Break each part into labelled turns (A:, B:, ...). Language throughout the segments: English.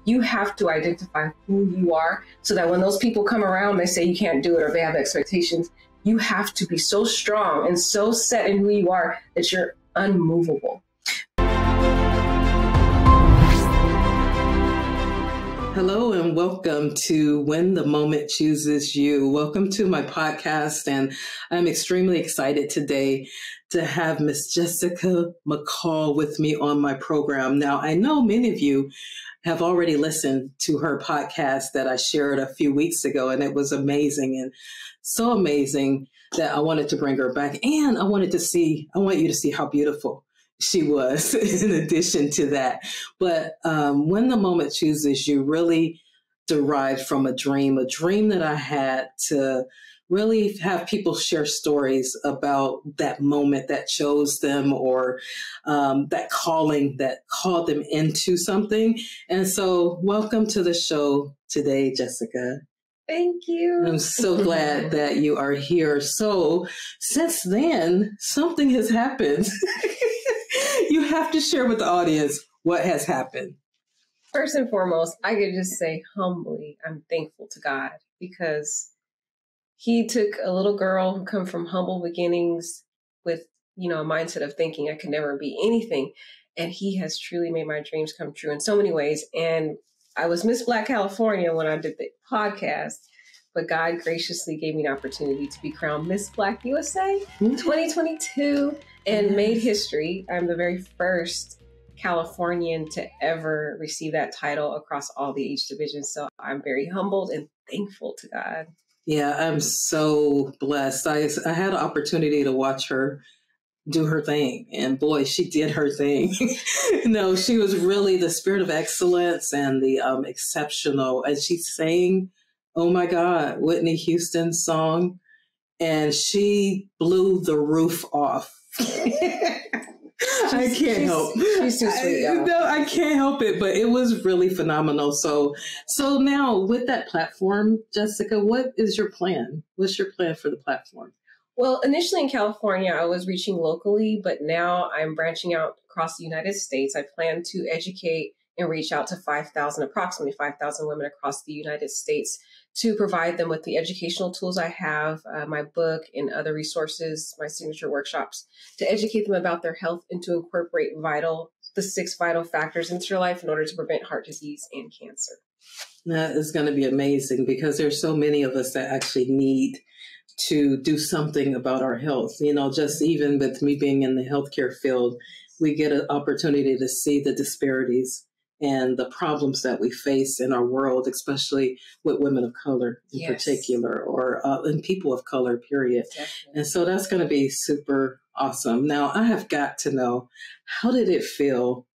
A: You have to identify who you are so that when those people come around, they say you can't do it or they have expectations. You have to be so strong and so set in who you are that you're unmovable.
B: Hello and welcome to When the Moment Chooses You. Welcome to my podcast, and I'm extremely excited today to have Miss Jessica McCall with me on my program. Now, I know many of you have already listened to her podcast that I shared a few weeks ago, and it was amazing and so amazing that I wanted to bring her back. And I want you to see how beautiful she was in addition to that. But When the Moment Chooses You really derived from a dream that I had to really have people share stories about that moment that chose them or that calling that called them into something. And so welcome to the show today, Jessica.
A: Thank you.
B: I'm so glad that you are here. So since then, something has happened. You have to share with the audience what has happened.
A: First and foremost, I could just say humbly, I'm thankful to God because He took a little girl who come from humble beginnings with, a mindset of thinking I could never be anything. And He has truly made my dreams come true in so many ways. And I was Miss Black California when I did the podcast, but God graciously gave me an opportunity to be crowned Miss Black USA 2022 and made history. I'm the very first Californian to ever receive that title across all the age divisions. So I'm very humbled and thankful to God.
B: Yeah, I'm so blessed. I had an opportunity to watch her do her thing. And boy, she did her thing. No, she was really the spirit of excellence and the exceptional. And she sang, oh my God, Whitney Houston's song. And she blew the roof off. I can't help.
A: She's too sweet, y'all.
B: No, I can't help it, but it was really phenomenal. So now with that platform, Jessica, what is your plan? What's your plan for the platform?
A: Well, initially in California, I was reaching locally, but now I'm branching out across the United States. I plan to educate and reach out to approximately 5,000 women across the United States to provide them with the educational tools I have, my book and other resources, my signature workshops, to educate them about their health and to incorporate the 6 vital factors into their life in order to prevent heart disease and cancer.
B: That is going to be amazing because there's so many of us that actually need to do something about our health. Just even with me being in the healthcare field, we get an opportunity to see the disparities and the problems that we face in our world, especially with women of color in particular, or and people of color, period. Definitely. And so that's going to be super awesome. Now, I have got to know, how did it feel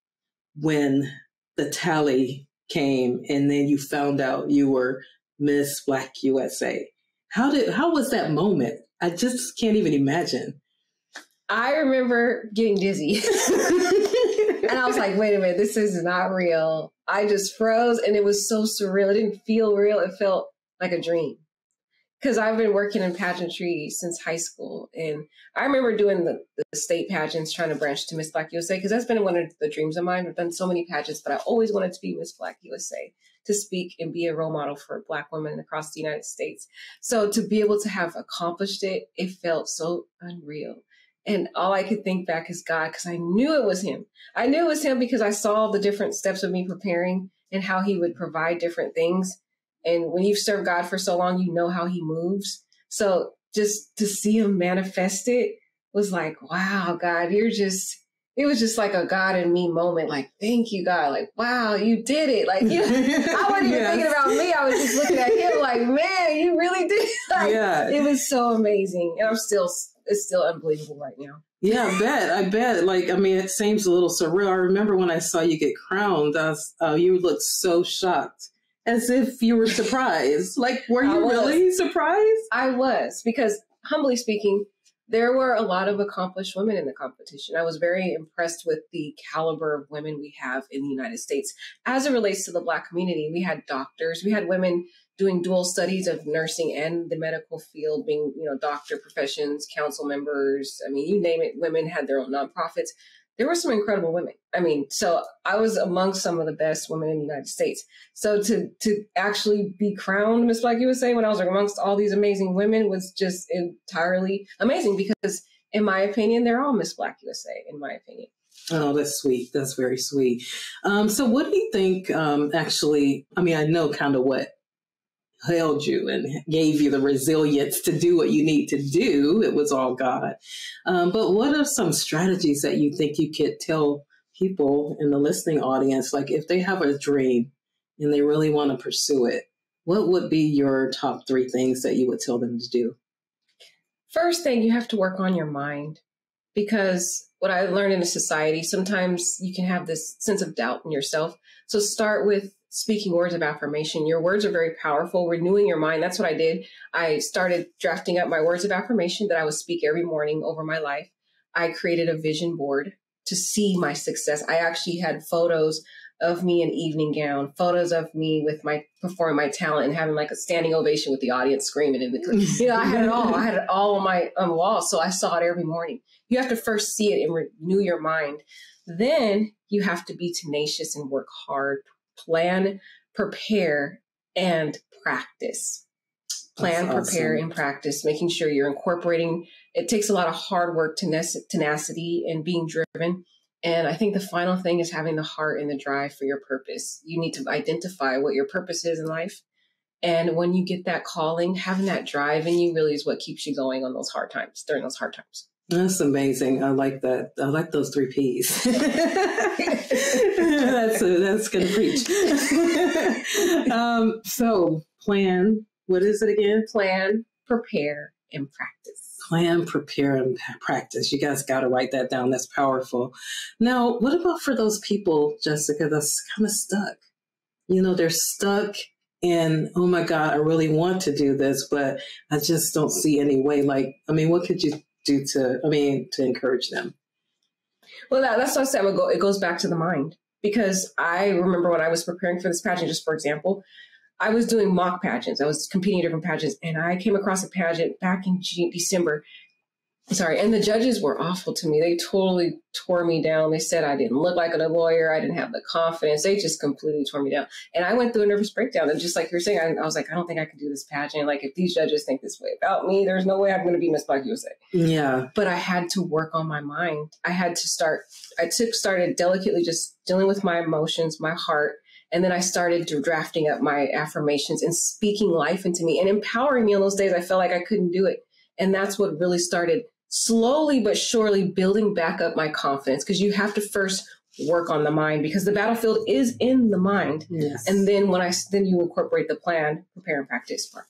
B: when the tally came and then you found out you were Miss Black USA? How was that moment? I just can't even imagine.
A: I remember getting dizzy. And I was like, wait a minute, this is not real. I just froze and it was so surreal. It didn't feel real. It felt like a dream. Because I've been working in pageantry since high school. And I remember doing the state pageants, trying to branch to Miss Black USA, because that's been one of the dreams of mine. I've done so many pageants, but I always wanted to be Miss Black USA, to speak and be a role model for Black women across the United States. So to be able to have accomplished it, it felt so unreal. And all I could think back is God, because I knew it was Him. I knew it was Him because I saw the different steps of me preparing and how He would provide different things. And when you've served God for so long, you know how He moves. So just to see Him manifest it was like, wow, God, it was just like a God in me moment. Like, thank you, God. Like, wow, you did it. Like, I wasn't even thinking about me. I was just looking at Him like, man, you really did. It was so amazing. And it's still unbelievable right now.
B: Yeah, I bet. It seems a little surreal. I remember when I saw you get crowned, you looked so shocked, as if you were surprised. Were you really surprised?
A: I was, because humbly speaking, there were a lot of accomplished women in the competition. I was very impressed with the caliber of women we have in the United States. As it relates to the Black community, we had doctors, we had women doing dual studies of nursing and the medical field, being, doctor professions, council members. I mean, you name it, women had their own nonprofits. there were some incredible women. I mean, so I was amongst some of the best women in the United States. So to actually be crowned Miss Black USA when I was amongst all these amazing women was just entirely amazing because, in my opinion, they're all Miss Black USA, in my opinion.
B: Oh, that's sweet. That's very sweet. So what do you think, actually, I mean, I know kind of what held you and gave you the resilience to do what you need to do. It was all God. But what are some strategies that you think you could tell people in the listening audience, like if they have a dream and they really want to pursue it, what would be your top 3 things that you would tell them to do?
A: First thing, you have to work on your mind, because what I learned in a society, sometimes you can have this sense of doubt in yourself. So start with speaking words of affirmation. Your words are very powerful. Renewing your mind. That's what I did. I started drafting up my words of affirmation that I would speak every morning over my life. I created a vision board to see my success. I actually had photos of me in evening gown, photos of me with my performing my talent and having like a standing ovation with the audience screaming in the, I had it all. I had it all on my wall. So I saw it every morning. You have to first see it and renew your mind. Then you have to be tenacious and work hard. Plan, prepare, and practice. Plan,
B: That's
A: prepare,
B: awesome.
A: and practice, making sure you're incorporating. It takes a lot of hard work, tenacity, and being driven. And I think the final thing is having the heart and the drive for your purpose. You need to identify what your purpose is in life. And when you get that calling, having that drive in you really is what keeps you going on those hard times, during those hard times.
B: That's amazing. I like that. I like those 3 Ps. That's going to preach. So plan, what is it again?
A: Plan, prepare, and practice.
B: Plan, prepare, and practice. You guys got to write that down. That's powerful. Now, what about for those people, Jessica, that's kind of stuck? You know, they're stuck in, oh my God, I really want to do this, but I just don't see any way. Like, I mean, what could you do to encourage them?
A: Well, that's what I said. It goes back to the mind, because I remember when I was preparing for this pageant, just for example, I was doing mock pageants. I was competing in different pageants, and I came across a pageant back in December. Sorry. And the judges were awful to me. They totally tore me down. They said I didn't look like a lawyer. I didn't have the confidence. They just completely tore me down. And I went through a nervous breakdown. And just like you're saying, I was like, I don't think I can do this pageant. Like, if these judges think this way about me, there's no way I'm going to be Miss Black USA.
B: Yeah.
A: But I had to work on my mind. I started delicately just dealing with my emotions, my heart. And then I started drafting up my affirmations and speaking life into me and empowering me on those days I felt like I couldn't do it. And that's what really started slowly but surely building back up my confidence, because you have to first work on the mind, because the battlefield is in the mind.
B: Yes.
A: And then then you incorporate the plan, prepare, and practice part.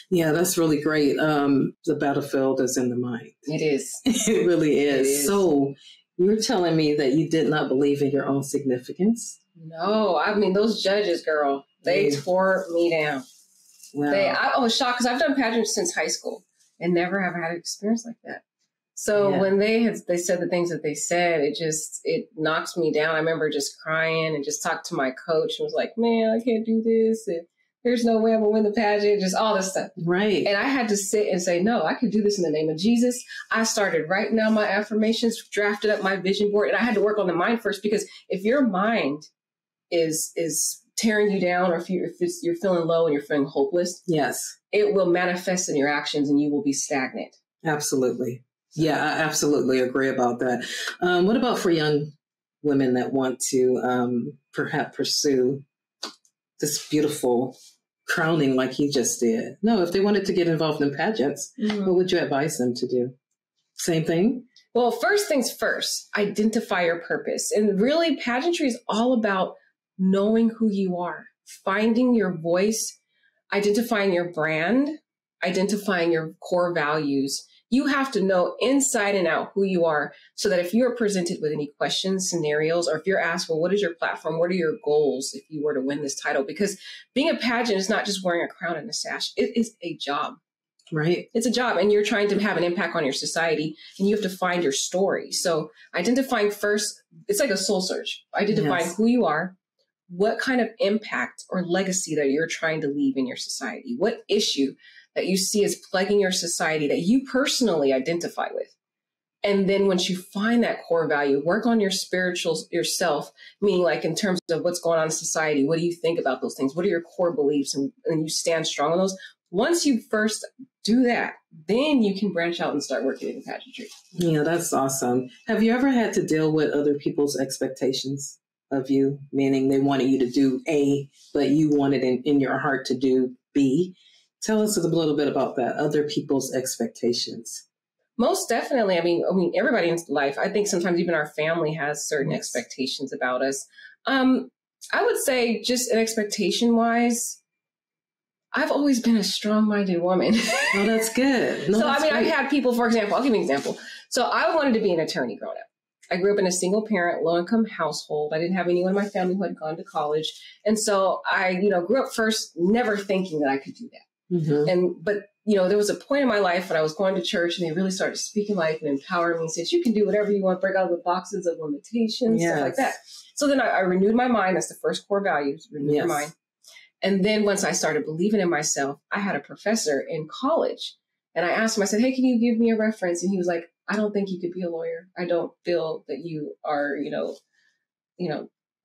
B: Yeah, that's really great. The battlefield is in the mind.
A: It is.
B: It really is.
A: It is.
B: So you're telling me that you did not believe in your own significance?
A: No, I mean, those judges, girl, they tore me down.
B: Wow.
A: I was shocked, because I've done pageants since high school and never have had an experience like that. So when they said the things that they said, it knocked me down. I remember just crying and just talked to my coach and was like, man, I can't do this. And there's no way I'm going to win the pageant, just all this stuff.
B: Right.
A: And I had to sit and say, no, I can do this in the name of Jesus. I started writing down my affirmations, drafted up my vision board, and I had to work on the mind first, because if your mind is tearing you down, or if you're feeling low and you're feeling hopeless,
B: yes,
A: it will manifest in your actions and you will be stagnant.
B: Absolutely. Yeah, I absolutely agree about that. What about for young women that want to perhaps pursue this beautiful crowning like you just did? No, if they wanted to get involved in pageants, what would you advise them to do? Same thing?
A: Well, first things first, identify your purpose. And really, pageantry is all about knowing who you are, finding your voice, identifying your brand, identifying your core values. You have to know inside and out who you are, so that if you're presented with any questions, scenarios, or if you're asked, well, what is your platform? What are your goals if you were to win this title? Because being a pageant is not just wearing a crown and a sash. It is a job.
B: Right.
A: It's a job, and you're trying to have an impact on your society, and you have to find your story. So identifying first, it's like a soul search. Identifying who you are, what kind of impact or legacy that you're trying to leave in your society, what issue that you see as plaguing your society that you personally identify with. And then once you find that core value, work on your spiritual yourself, meaning like in terms of what's going on in society. What do you think about those things? What are your core beliefs? And you stand strong on those. Once you first do that, then you can branch out and start working in pageantry.
B: Yeah, that's awesome. Have you ever had to deal with other people's expectations of you, meaning they wanted you to do A, but you wanted in your heart to do B? Tell us a little bit about that, other people's expectations.
A: Most definitely. I mean, everybody in life, I think sometimes even our family has certain expectations about us. I would say just an expectation wise, I've always been a strong-minded woman.
B: Oh, that's good. No,
A: so,
B: that's
A: I mean,
B: great.
A: I've had people, for example, I'll give you an example. So I wanted to be an attorney growing up. I grew up in a single parent, low income household. I didn't have anyone in my family who had gone to college. And so I, grew up first, never thinking that I could do that. Mm-hmm. But there was a point in my life when I was going to church and they really started speaking life and empowering me and said, you can do whatever you want, break out of the boxes of limitations, stuff like that. So then I renewed my mind. That's the first core value, renew your mind. And then once I started believing in myself, I had a professor in college and I asked him, I said, hey, can you give me a reference? And he was like, I don't think you could be a lawyer. I don't feel that you are,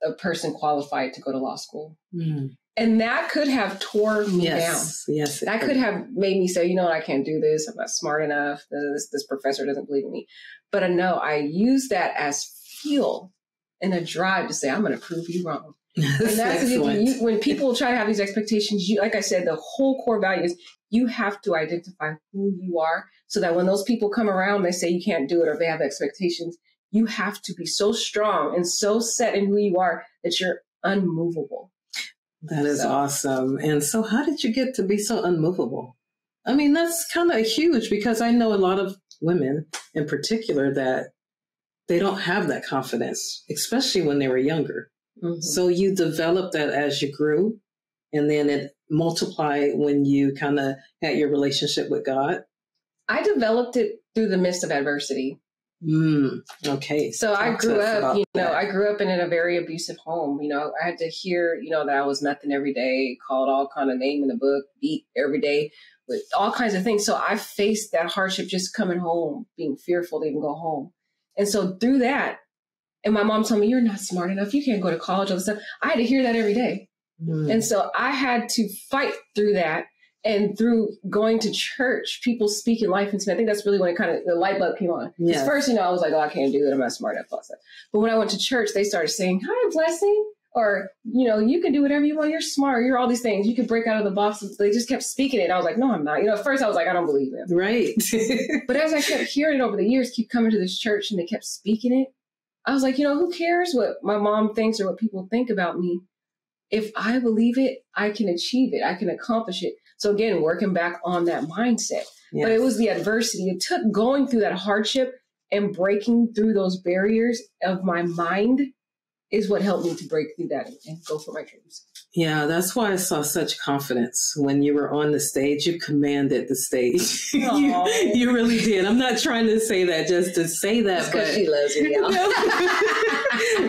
A: a person qualified to go to law school. Mm. And that could have tore me down.
B: Yes.
A: That could have made me say, I can't do this. I'm not smart enough. This professor doesn't believe in me. But no, I use that as fuel and a drive to say, I'm going to prove you wrong. And that's excellent. When people try to have these expectations, like I said, the whole core value is you have to identify who you are so that when those people come around, they say you can't do it or they have expectations, you have to be so strong and so set in who you are that you're unmovable.
B: That is awesome. And so how did you get to be so unmovable? I mean, that's kind of huge because I know a lot of women in particular that they don't have that confidence, especially when they were younger. Mm-hmm. So you developed that as you grew, and then it multiplied when you kind of had your relationship with God?
A: I developed it through the midst of adversity.
B: Okay.
A: So I grew up, I grew up in a very abusive home. I had to hear, that I was nothing every day, called all kind of name in the book, beat every day with all kinds of things. So I faced that hardship just coming home, being fearful to even go home. And so through that, and my mom told me, you're not smart enough. You can't go to college, all this stuff. I had to hear that every day. And so I had to fight through that. And through going to church, people speaking life into me. I think that's really when the light bulb came on. Because first, I was like, oh, I can't do it. I'm not smart enough. But when I went to church, they started saying, hi, blessing. Or, you can do whatever you want. You're smart. You're all these things. You can break out of the box. They just kept speaking it. And I was like, no, I'm not. At first I was like, I don't believe it.
B: Right.
A: But as I kept hearing it over the years, keep coming to this church and they kept speaking it, I was like, who cares what my mom thinks or what people think about me? If I believe it, I can achieve it. I can accomplish it. So again, working back on that mindset. Yes. But it was the adversity. It took going through that hardship and breaking through those barriers of my mind is what helped me to break through that and go for my dreams.
B: Yeah, that's why I saw such confidence when you were on the stage. You commanded the stage. you really did. I'm not trying to say that just to say that,
A: but she loves you, y'all.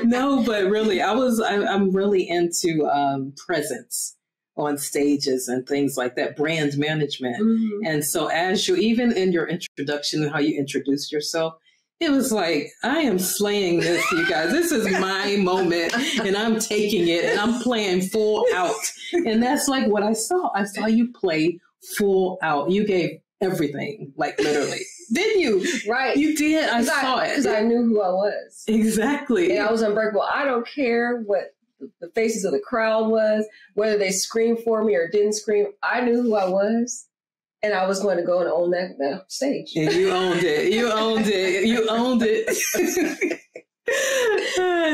B: No, but really, I'm really into presence on stages and things like that, brand management. Mm-hmm. And so as you, even in your introduction and how you introduced yourself, it was like, I am slaying this, you guys. This is my moment, and I'm taking it, and I'm playing full out. And that's like what I saw. I saw you play full out. You gave everything, like literally. Didn't you?
A: Right.
B: You did. I saw it.
A: Because I knew who I was.
B: Exactly.
A: And I was unbreakable. I don't care what the faces of the crowd was, whether they screamed for me or didn't scream. I knew who I was. And I was going to go and own that stage.
B: And you owned it. You owned it. You owned it.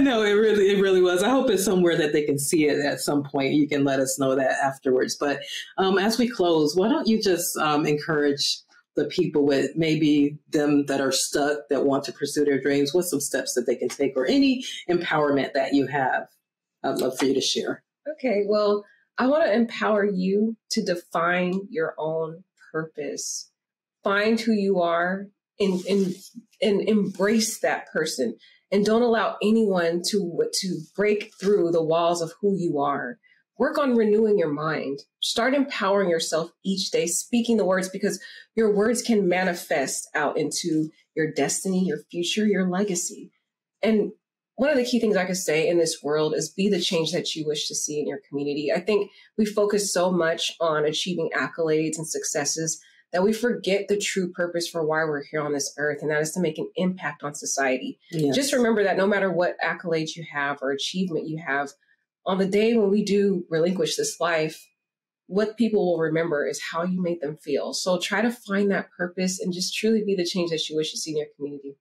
B: No, it really was. I hope it's somewhere that they can see it at some point. You can let us know that afterwards. But as we close, why don't you just encourage the people with maybe them that are stuck, that want to pursue their dreams? What's some steps that they can take or any empowerment that you have? I'd love for you to share.
A: Okay, well, I want to empower you to define your own purpose. Find who you are and embrace that person. And don't allow anyone to break through the walls of who you are. work on renewing your mind. Start empowering yourself each day, speaking the words, because your words can manifest out into your destiny, your future, your legacy. And one of the key things I could say in this world is be the change that you wish to see in your community. I think we focus so much on achieving accolades and successes that we forget the true purpose for why we're here on this earth, and that is to make an impact on society. Yes. Just remember that no matter what accolades you have or achievement you have, on the day when we do relinquish this life, what people will remember is how you made them feel. So try to find that purpose and just truly be the change that you wish to see in your community.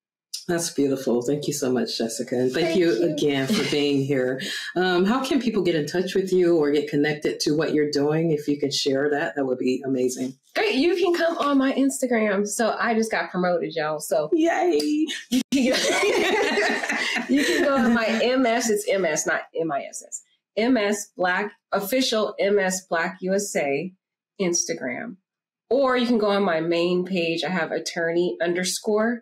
B: That's beautiful. Thank you so much, Jessica. And thank you again for being here. How can people get in touch with you or get connected to what you're doing? If you can share that, that would be amazing.
A: Great. You can come on my Instagram. So I just got promoted, y'all. So
B: yay.
A: You can go on my MS. It's MS, not MISS. MS Black, official MS Black USA Instagram. Or you can go on my main page. I have attorney_Jessica,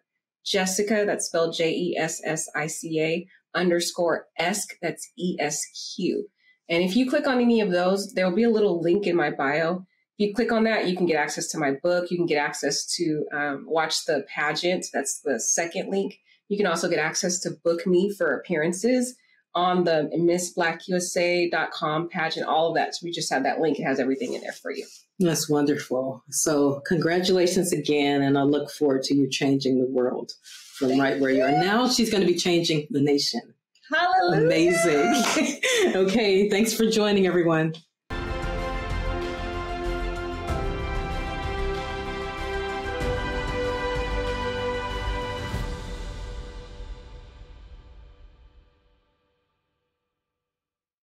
A: that's spelled JESSICA _ESQ, that's ESQ. And if you click on any of those, there will be a little link in my bio. If you click on that, you can get access to my book. You can get access to watch the pageant. That's the second link. You can also get access to book me for appearances on the MissBlackUSA.com pageant, all of that. So we just have that link. It has everything in there for you.
B: That's wonderful. So congratulations again. And I look forward to you changing the world from right where you are. Now she's going to be changing the nation.
A: Hallelujah.
B: Amazing. Okay. Thanks for joining, everyone.